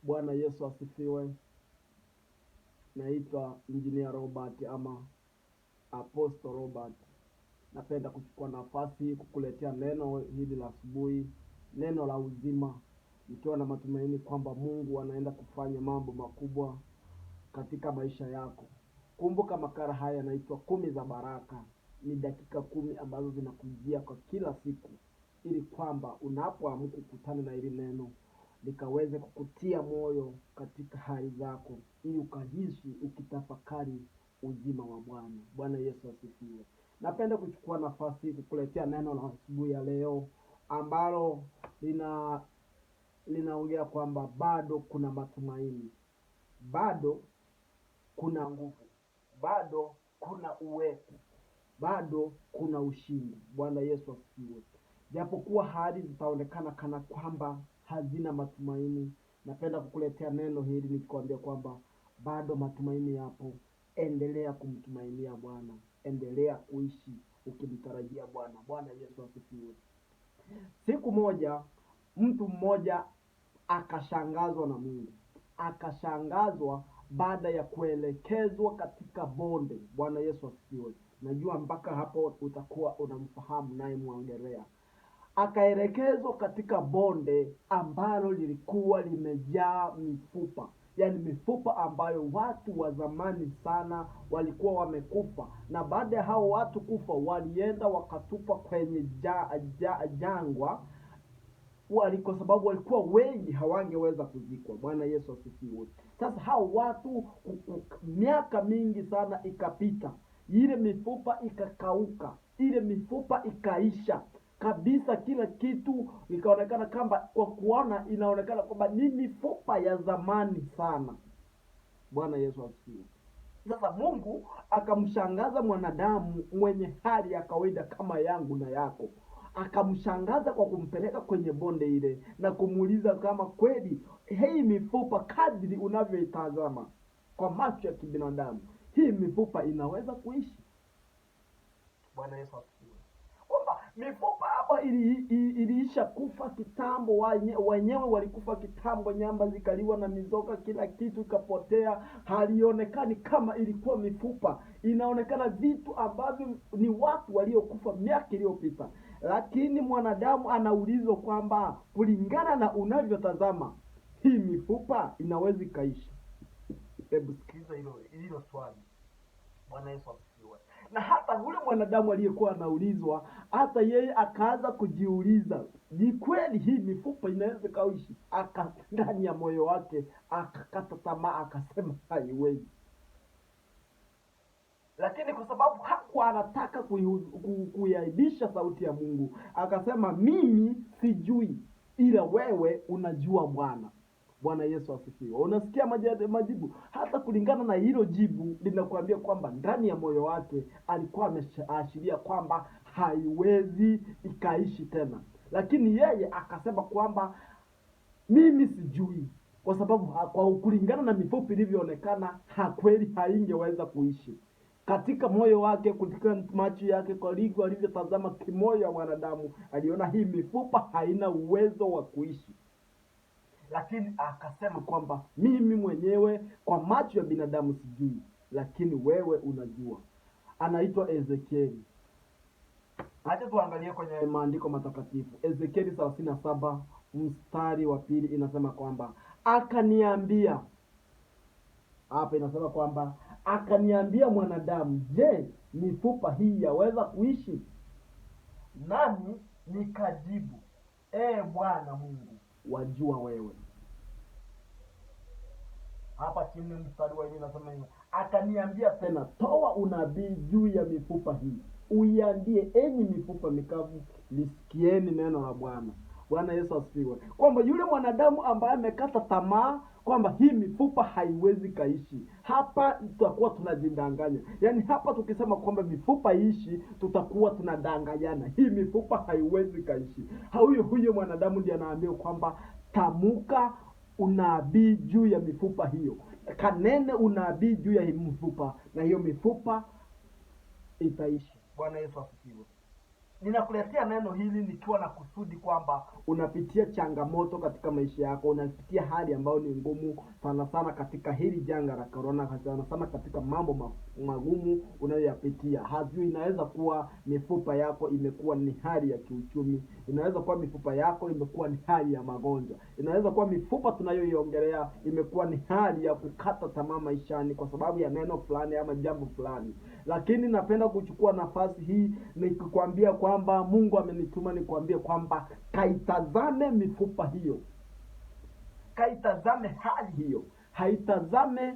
Bwana Yesu asifiwe. Naitwa Engineer Robert ama Apostle Robert. Napenda kuchukua nafasi hii kukuletea neno hili la asubuhi, neno la uzima, nikiwa na matumaini kwamba Mungu anaenda kufanya mambo makubwa katika maisha yako. Kumbuka makala haya yanaitwa 10 za baraka. Ni dakika 10 ambazo zinakujia kwa kila siku, ili kwamba unapoamka kukutana na hili neno likaweze kukutia moyo katika hali zako, ili ukaishi ukitafakari uzima wa Bwana. Bwana Yesu asifiwe. Napenda kuchukua nafasi kukuletea neno la asubuhi ya leo ambalo linaongea kwamba bado kuna matumaini, bado kuna nguvu, bado kuna uwepo, bado kuna ushindi. Bwana Yesu asifiwe. Japokuwa hali zitaonekana kana kwamba hazina matumaini, napenda kukuletea neno hili nikikwambia kwamba bado matumaini yapo. Endelea kumtumainia Bwana, endelea kuishi ukimtarajia Bwana. Bwana Yesu asifiwe. Siku moja mtu mmoja akashangazwa na Mungu, akashangazwa baada ya kuelekezwa katika bonde. Bwana Yesu asifiwe. Najua mpaka hapo utakuwa unamfahamu naye muongelea. Akaelekezwa katika bonde ambalo lilikuwa limejaa mifupa, yaani mifupa ambayo watu wa zamani sana walikuwa wamekufa, na baada ya hao watu kufa walienda wakatupa kwenye jangwa kwa sababu walikuwa wengi, hawangeweza kuzikwa. Bwana Yesu asifiwe. Sasa hao watu, miaka mingi sana ikapita, ile mifupa ikakauka, ile mifupa ikaisha kabisa, kila kitu ikaonekana kama, kwa kuona inaonekana kwamba ni mifupa ya zamani sana. Bwana Yesu asifiwe. Sasa Mungu akamshangaza mwanadamu mwenye hali ya kawaida kama yangu na yako, akamshangaza kwa kumpeleka kwenye bonde ile na kumuuliza kama kweli hii mifupa, kadri unavyoitazama kwa macho ya kibinadamu, hii mifupa inaweza kuishi? Bwana Yesu asifiwe. Kwamba mifupa hapa iliisha kufa kitambo, wenyewe walikufa kitambo, nyamba zikaliwa na mizoga, kila kitu ikapotea, halionekani kama ilikuwa mifupa, inaonekana vitu ambavyo ni watu waliokufa miaka iliyopita. Lakini mwanadamu anaulizwa kwamba kulingana na unavyotazama, hii mifupa inaweza ikaishi? Hebu sikiliza hilo swali. Bwana Yesu asifiwe. Na hata yule mwanadamu aliyekuwa anaulizwa, hata yeye akaanza kujiuliza, ni kweli hii mifupa inaweza kauishi? Ndani ya moyo wake akakata tamaa, akasema haiwezi. Lakini kwa sababu hakuwa anataka kuiaibisha sauti ya Mungu, akasema mimi sijui, ila wewe unajua Bwana. Bwana Yesu asifiwe. Unasikia majibu? Hata kulingana na hilo jibu linakuambia kwamba ndani ya moyo wake alikuwa ameashiria kwamba haiwezi ikaishi tena, lakini yeye akasema kwamba mimi sijui, kwa sababu kwa kulingana na mifupa ilivyoonekana, kweli haingeweza kuishi. Katika moyo wake, katika macho yake, kwa alivyotazama kimoyo ya mwanadamu, aliona hii mifupa haina uwezo wa kuishi. Lakini akasema kwamba mimi mwenyewe kwa macho ya binadamu sijui, lakini wewe unajua. Anaitwa Ezekieli. Acha tuangalie kwenye maandiko matakatifu. Ezekieli 37 mstari wa 2 inasema kwamba akaniambia, hapa inasema kwamba akaniambia, mwanadamu, je, mifupa hii yaweza kuishi? Nami nikajibu, Bwana Mungu, wajua wewe. Hapa chini mstari wa 4 inasema hivi, akaniambia tena, toa unabii juu ya mifupa hii, uiambie, enyi mifupa mikavu, lisikieni neno la Bwana. Bwana Yesu asifiwe. Kwamba yule mwanadamu ambaye amekata tamaa kwamba hii mifupa haiwezi kaishi, hapa tutakuwa tunajidanganya. Yaani hapa tukisema kwamba mifupa iishi, tutakuwa tunadanganyana. Hii mifupa haiwezi kaishi. Huyo mwanadamu ndiye anaambiwa kwamba tamuka unabii juu ya mifupa hiyo, kanene unabii juu ya hii mifupa, na hiyo mifupa itaishi. Bwana Yesu asifiwe. Ninakuletea neno hili nikiwa na kusudi kwamba unapitia changamoto katika maisha yako, unapitia hali ambayo ni ngumu sana sana katika hili janga la corona, sana sana katika mambo magumu unayoyapitia. Hajui, inaweza kuwa mifupa yako imekuwa ni hali ya kiuchumi, inaweza kuwa mifupa yako imekuwa ni hali ya magonjwa, inaweza kuwa mifupa tunayoiongelea imekuwa ni hali ya kukata tamaa maishani kwa sababu ya neno fulani ama jambo fulani. Lakini napenda kuchukua nafasi hii nikikwambia kwamba Mungu amenituma nikwambie kwamba kaitazame mifupa hiyo, kaitazame hali hiyo, haitazame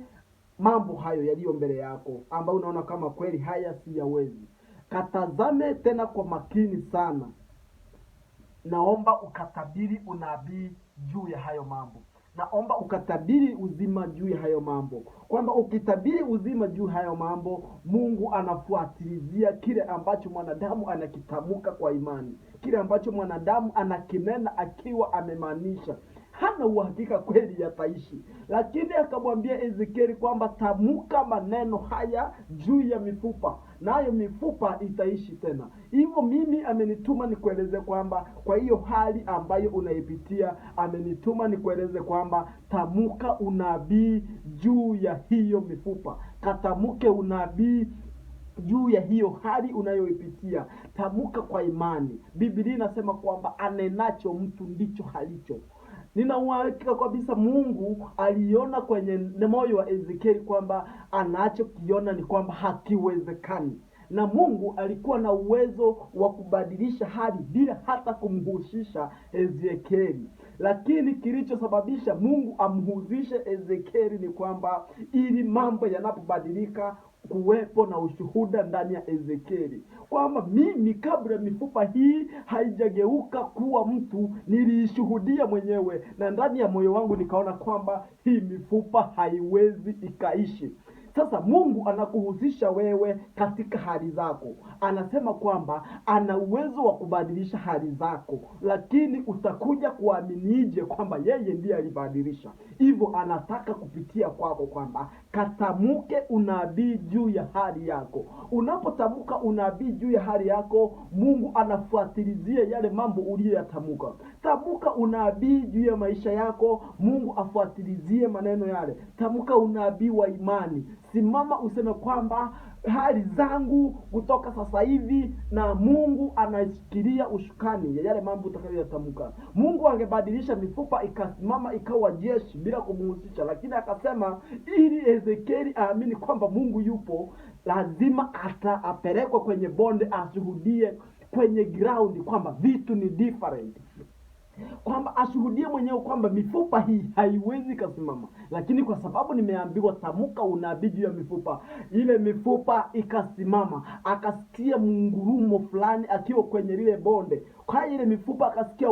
mambo hayo yaliyo mbele yako ambayo unaona kama kweli haya siyawezi. Katazame tena kwa makini sana. Naomba ukatabiri unabii juu ya hayo mambo. Naomba ukatabiri uzima juu ya hayo mambo, kwamba ukitabiri uzima juu hayo mambo, Mungu anafuatilizia kile ambacho mwanadamu anakitamuka kwa imani, kile ambacho mwanadamu anakinena akiwa amemaanisha. Hana uhakika kweli yataishi, lakini akamwambia Ezekieli kwamba tamuka maneno haya juu ya mifupa, nayo mifupa itaishi tena. Hivyo mimi amenituma nikueleze kwamba kwa hiyo hali ambayo unaipitia, amenituma nikueleze kwamba tamuka unabii juu ya hiyo mifupa. Katamuke unabii juu ya hiyo hali unayoipitia. Tamuka kwa imani. Biblia inasema kwamba anenacho mtu ndicho halicho. Nina uhakika kabisa Mungu aliona kwenye moyo wa Ezekieli kwamba anachokiona ni kwamba hakiwezekani, na Mungu alikuwa na uwezo wa kubadilisha hali bila hata kumhusisha Ezekieli. Lakini kilichosababisha Mungu amhusishe Ezekieli ni kwamba ili mambo yanapobadilika kuwepo na ushuhuda ndani ya Ezekieli kwamba mimi kabla mifupa hii haijageuka kuwa mtu nilishuhudia mwenyewe, na ndani ya moyo wangu nikaona kwamba hii mifupa haiwezi ikaishi. Sasa Mungu anakuhusisha wewe katika hali zako. Anasema kwamba ana uwezo wa kubadilisha hali zako, lakini utakuja kuaminije kwamba yeye ndiye alibadilisha? Hivyo anataka kupitia kwako kwamba katamuke unabii juu ya hali yako. Unapotamuka unabii juu ya hali yako, Mungu anafuatilizia yale mambo uliyoyatamuka. Tamuka unabii juu ya maisha yako, Mungu afuatilizie maneno yale. Tamuka unabii wa imani. Simama useme kwamba hali zangu kutoka sasa hivi, na Mungu anashikilia ushukani ya yale mambo utakayoyatamka. Mungu angebadilisha mifupa ikasimama ikawa jeshi bila kumhusisha, lakini akasema ili Ezekieli aamini kwamba Mungu yupo, lazima apelekwe kwenye bonde ashuhudie kwenye ground kwamba vitu ni different, kwamba ashuhudie mwenyewe kwamba mifupa hii haiwezi kasimama. Lakini kwa sababu nimeambiwa tamuka unabii juu ya mifupa, ile mifupa ikasimama. Akasikia mungurumo fulani akiwa kwenye lile bonde. Kwa ile mifupa akasikia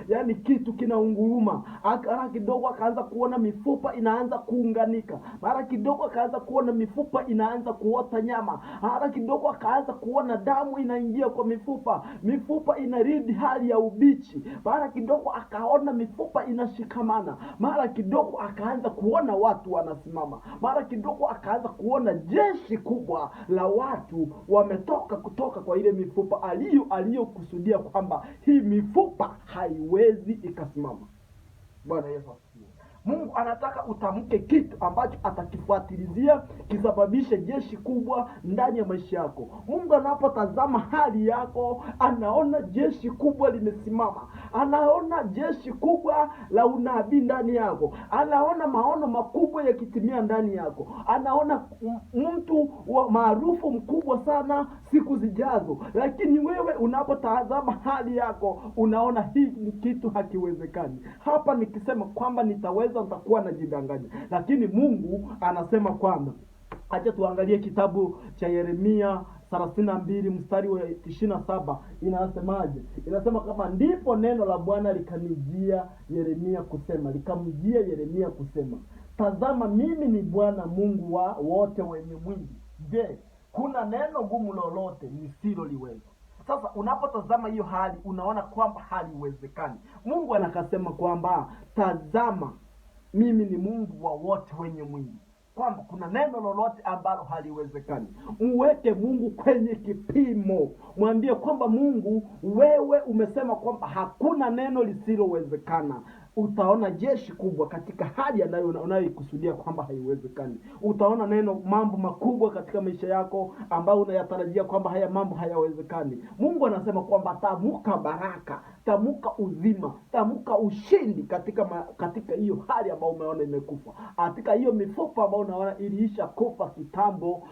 yani kitu kinaunguruma. Mara kidogo akaanza kuona mifupa inaanza kuunganika. Mara kidogo akaanza kuona mifupa inaanza kuota nyama. Mara kidogo akaanza kuona damu inaingia kwa mifupa. Mifupa inarudi hali ya ubichi. Mara kidogo akaona mifupa inashikamana. Mara kidogo akaanza kuona watu wanasimama. Mara kidogo akaanza kuona jeshi kubwa la watu wametoka kutoka kwa ile mifupa aliyokusudia kwamba hii mifupa haiwezi ikasimama. Bwana Yesu asifiwe. Mungu anataka utamke kitu ambacho atakifuatilizia kisababishe jeshi kubwa ndani ya maisha yako. Mungu anapotazama hali yako, anaona jeshi kubwa limesimama. Anaona jeshi kubwa la unabii ndani yako. Anaona maono makubwa yakitimia ndani yako. Anaona mtu wa maarufu mkubwa sana siku zijazo. Lakini wewe unapotazama hali yako, unaona hii ni kitu hakiwezekani. Hapa nikisema kwamba nitaweza, nitakuwa najidanganya. Lakini Mungu anasema kwamba, acha tuangalie kitabu cha Yeremia 32 mstari wa 27. Inasemaje? Inasema kama ndipo neno la Bwana likamjia Yeremia kusema, tazama mimi ni Bwana Mungu wa wote wenye mwili. Je, kuna neno gumu lolote nisiloliweza? Sasa unapotazama hiyo hali, unaona kwamba haliwezekani. Mungu anakasema kwamba tazama mimi ni Mungu wa wote wenye mwili. kwamba kuna neno lolote ambalo haliwezekani, uweke Mungu kwenye kipimo. Mwambie kwamba Mungu, wewe umesema kwamba hakuna neno lisilowezekana. Utaona jeshi kubwa katika hali unayoikusudia kwamba haiwezekani. Utaona mambo makubwa katika maisha yako ambayo unayatarajia kwamba haya mambo hayawezekani. Mungu anasema kwamba tamuka baraka, tamuka uzima, tamuka ushindi katika hiyo hali ambayo umeona imekufa, katika hiyo mifupa ambayo unaona iliisha kufa kitambo,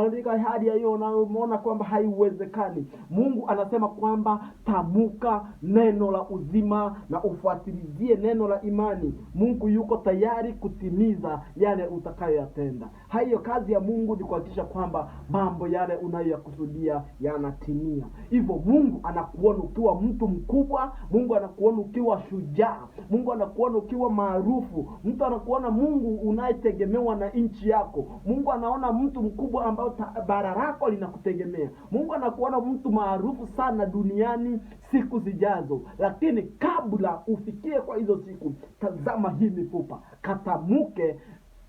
katika hali hiyo unaona kwamba haiwezekani. Mungu anasema kwamba tamuka neno la uzima na ufuatilizie neno la imani. Mungu yuko tayari kutimiza yale utakayoyatenda. Hiyo kazi ya Mungu ni kuhakikisha kwamba mambo yale unayoyakusudia yanatimia. Hivyo Mungu anakuona ukiwa mtu mkubwa, Mungu anakuona ukiwa shujaa, Mungu anakuona ukiwa maarufu, mtu anakuona Mungu unayetegemewa na nchi yako. Mungu anaona mtu mkubwa ambao bara lako linakutegemea. Mungu anakuona mtu maarufu sana duniani siku zijazo. Lakini kabla ufikie kwa hizo siku, tazama hii mifupa, katamuke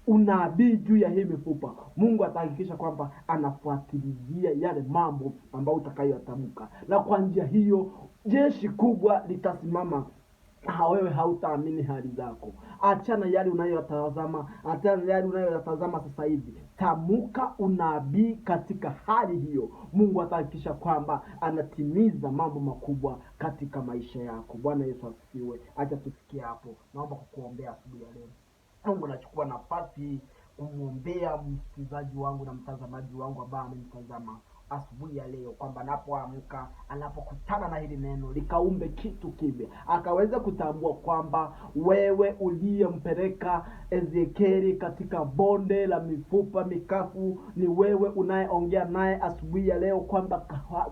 unabii juu ya hii mifupa. Mungu atahakikisha kwamba anafuatilizia yale mambo ambayo utakayoyatamka, na kwa njia hiyo jeshi kubwa litasimama. Wewe hautaamini hali zako. Achana yale unayotazama, achana yale unayotazama sasa hivi. Tamuka unabii katika hali hiyo. Mungu atahakikisha kwamba anatimiza mambo makubwa katika maisha yako. Bwana Yesu asifiwe. Acha tufikie hapo. Naomba kukuombea asubuhi ya leo. Mungu, nachukua nafasi kumwombea msikilizaji wangu na mtazamaji wangu ambaye amenitazama asubuhi ya leo, kwamba anapoamka, anapokutana na hili neno likaumbe kitu kipya, akaweza kutambua kwamba wewe uliyempeleka Ezekieli katika bonde la mifupa mikavu ni wewe unayeongea naye asubuhi ya leo, kwamba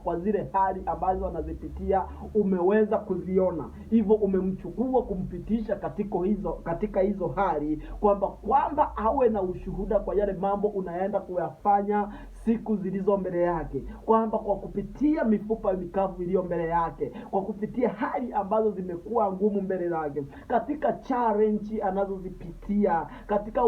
kwa zile hali ambazo anazipitia umeweza kuziona. Hivyo umemchukua kumpitisha katika hizo hali, kwamba awe na ushuhuda kwa yale mambo unaenda kuyafanya siku zilizo mbele yake, kwamba kwa kupitia mifupa mikavu iliyo mbele yake, kwa kupitia hali ambazo zimekuwa ngumu mbele yake, katika challenge anazozipitia, katika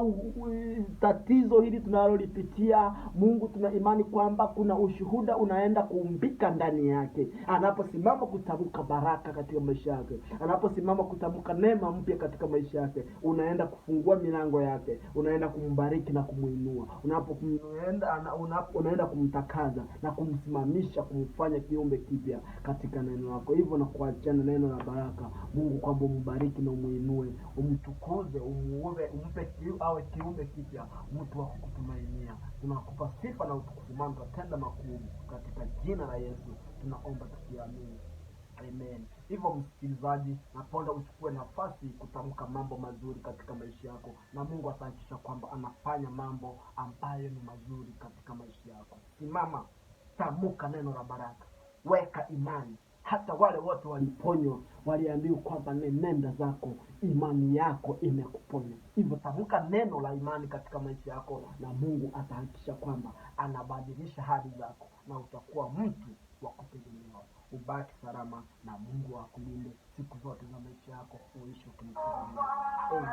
tatizo hili tunalolipitia, Mungu, tuna imani kwamba kuna ushuhuda unaenda kuumbika ndani yake, anaposimama kutamka baraka katika maisha yake, anaposimama kutamka neema mpya katika maisha yake. Unaenda kufungua milango yake, unaenda kumbariki na kumuinua, unaenda kumtakaza na kumsimamisha, kumfanya kiumbe kipya katika neno lako. Hivyo na kuachana neno la baraka, Mungu, kwamba umbariki na umuinue, umtukuze, umpe awe kiumbe kipya, mtu wa kukutumainia. Tunakupa sifa na utukufu, maana tutatenda makuu katika jina la Yesu tunaomba tukiamini. Amen. Hivyo msikilizaji, napenda uchukue nafasi kutamka mambo mazuri katika maisha yako, na Mungu atahakikisha kwamba anafanya mambo ambayo ni mazuri katika maisha yako. Simama, tamuka neno la baraka, weka imani. Hata wale wote waliponywa waliambiwa kwamba nenda zako, imani yako imekuponya. Hivyo tamuka neno la imani katika maisha yako, na Mungu atahakikisha kwamba anabadilisha hali zako, na utakuwa mtu wa kutegemewa. Ubaki salama na Mungu akulinde siku zote za maisha yako, uishi ukimtegemea. Amen.